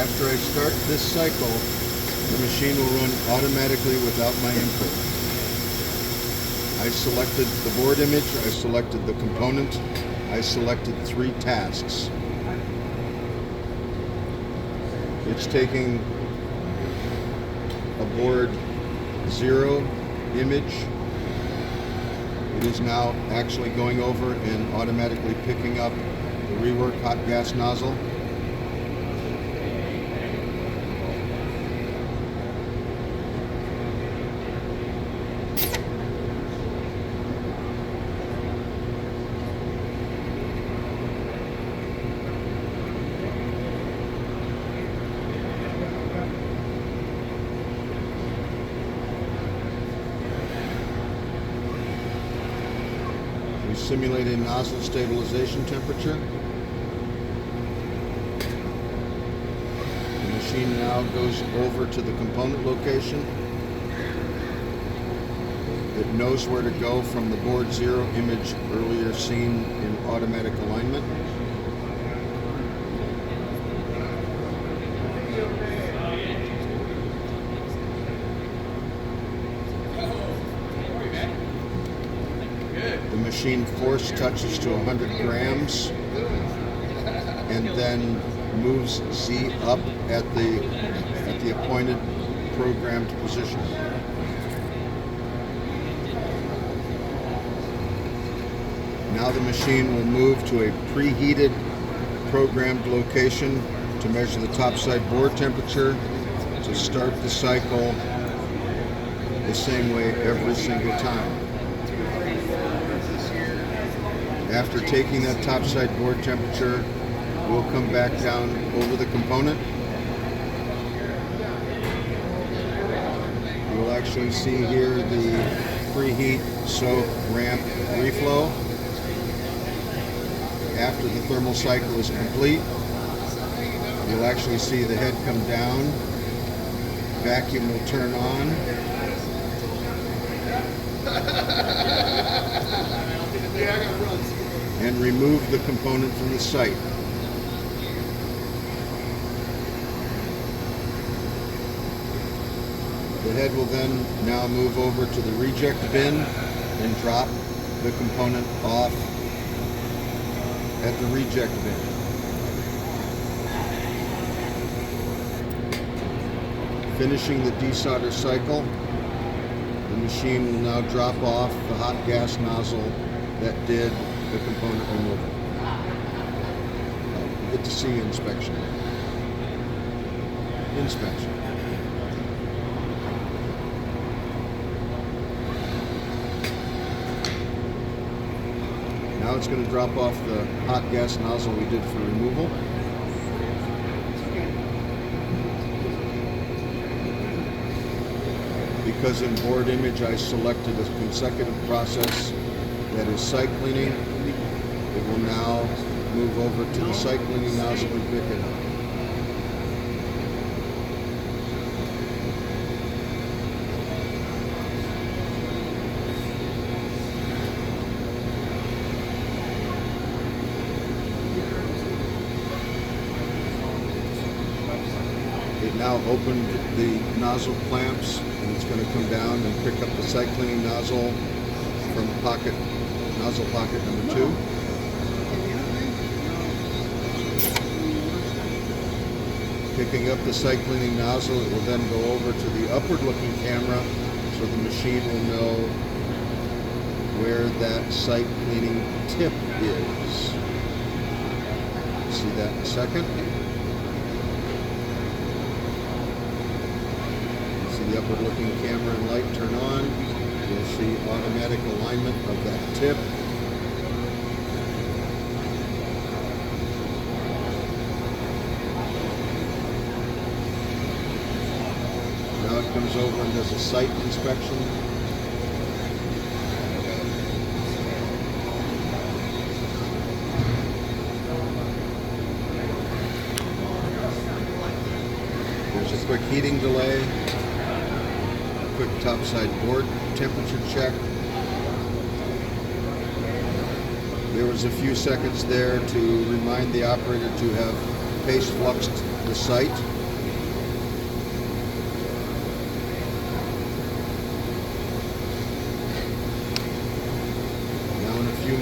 After I start this cycle, the machine will run automatically without my input. I selected the board image, I selected the component, I selected 3 tasks. It's taking a board 0 image. It is now actually going over and automatically picking up the Rework hot gas nozzle. We simulate a nozzle stabilization temperature. The machine now goes over to the component location. It knows where to go from the board 0 image earlier seen in automatic alignment. The machine force touches to 100 grams and then moves Z up at the appointed programmed position. Now the machine will move to a preheated programmed location to measure the topside board temperature to start the cycle the same way every single time. After taking that topside board temperature, we'll come back down over the component. You'll actually see here the preheat, soak, ramp, reflow. After the thermal cycle is complete, you'll actually see the head come down, vacuum will turn on, and remove the component from the site. The head will then now move over to the reject bin and drop the component off at the reject bin. Finishing the desolder cycle, the machine will now drop off the hot gas nozzle that did the component removal. You get to see inspection. Now it's going to drop off the hot gas nozzle we did for removal. Because in board image I selected a consecutive process that is site cleaning, it will now move over to the site cleaning nozzle and pick it up. It now opened the nozzle clamps and it's going to come down and pick up the site cleaning nozzle from nozzle pocket number 2. Picking up the site cleaning nozzle, it will then go over to the upward looking camera so the machine will know where that site cleaning tip is. See that in a second. The upward looking camera and light turn on. You'll see automatic alignment of that tip. Now it comes over and does a site inspection. There's a quick heating delay. Quick topside board temperature check. There was a few seconds there to remind the operator to have paste fluxed the site.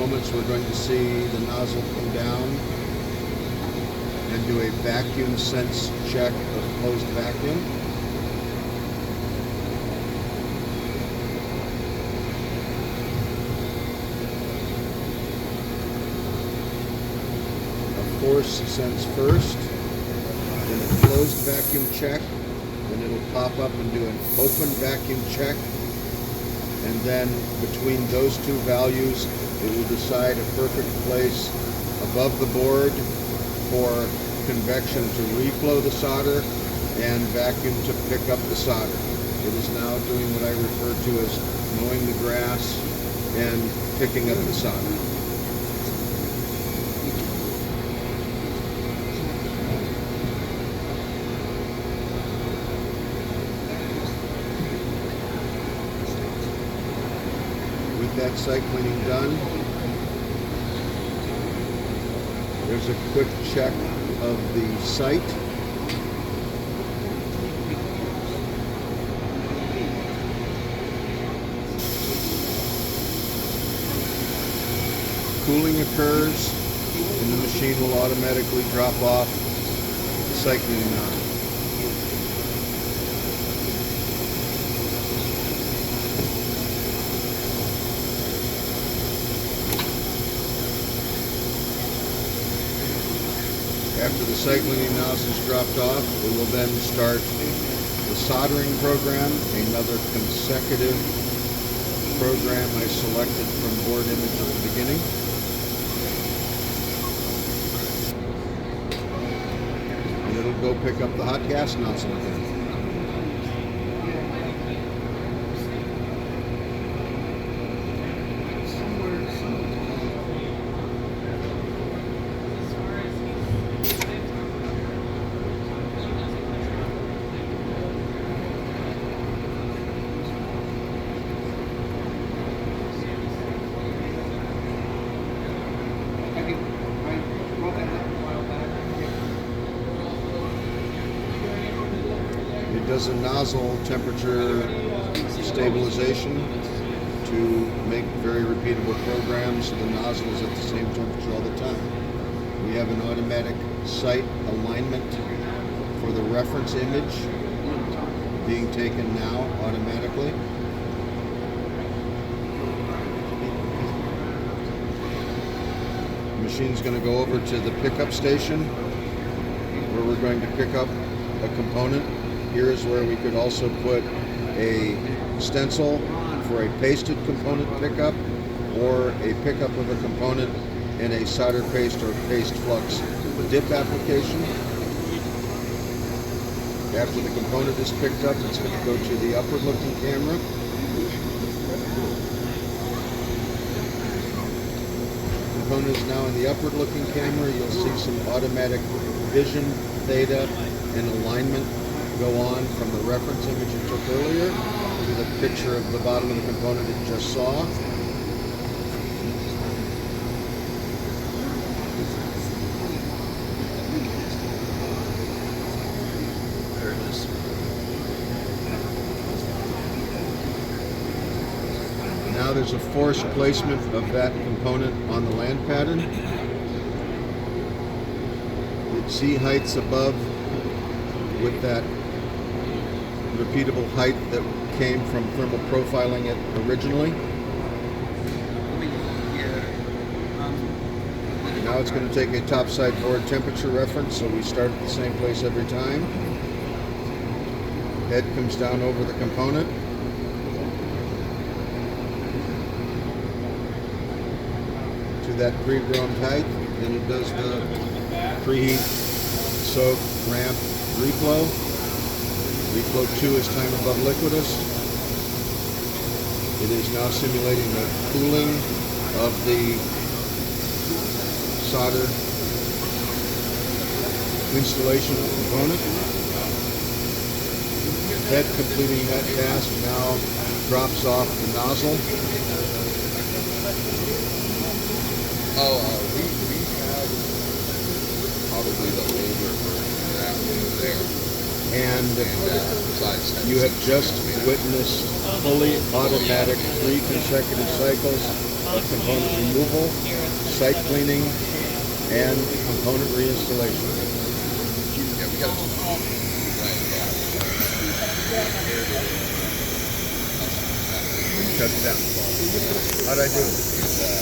moments we're going to see the nozzle come down and do a vacuum sense check of closed vacuum. A force sense first, then a closed vacuum check, then it'll pop up and do an open vacuum check, and then between those two values it will decide a perfect place above the board for convection to reflow the solder and vacuum to pick up the solder. It is now doing what I refer to as mowing the grass and picking up the solder. With that site cleaning done, there's a quick check of the site. Cooling occurs and the machine will automatically drop off the site cleaning nozzle. After the site cleaning nozzle is dropped off, it will then start the soldering program, another consecutive program I selected from board image at the beginning. And it'll go pick up the hot gas nozzle again. It does a nozzle temperature stabilization to make very repeatable programs so the nozzle is at the same temperature all the time. We have an automatic site alignment for the reference image being taken now automatically. The machine's going to go over to the pickup station where we're going to pick up a component. Here is where we could also put a stencil for a pasted component pickup, or a pickup of a component in a solder paste or paste flux dip application. After the component is picked up, it's going to go to the upward looking camera. The component is now in the upward looking camera. You'll see some automatic vision, theta, and alignment go on from the reference image you took earlier to the picture of the bottom of the component it just saw. There it is. Now there's a forced placement of that component on the land pattern. The Z heights above with that repeatable height that came from thermal profiling it originally. Now it's going to take a topside board temperature reference, so we start at the same place every time. Head comes down over the component. To that pre-grown height, then it does the preheat, soak, ramp, reflow. Reflow 2 is time above liquidus. It is now simulating the cooling of the solder installation of the component. Head completing that task now drops off the nozzle. We had probably the older version of that one there. And you have just witnessed fully automatic 3 consecutive cycles of component removal, site cleaning, and component reinstallation. Yeah, we got Cut it down. How'd I do?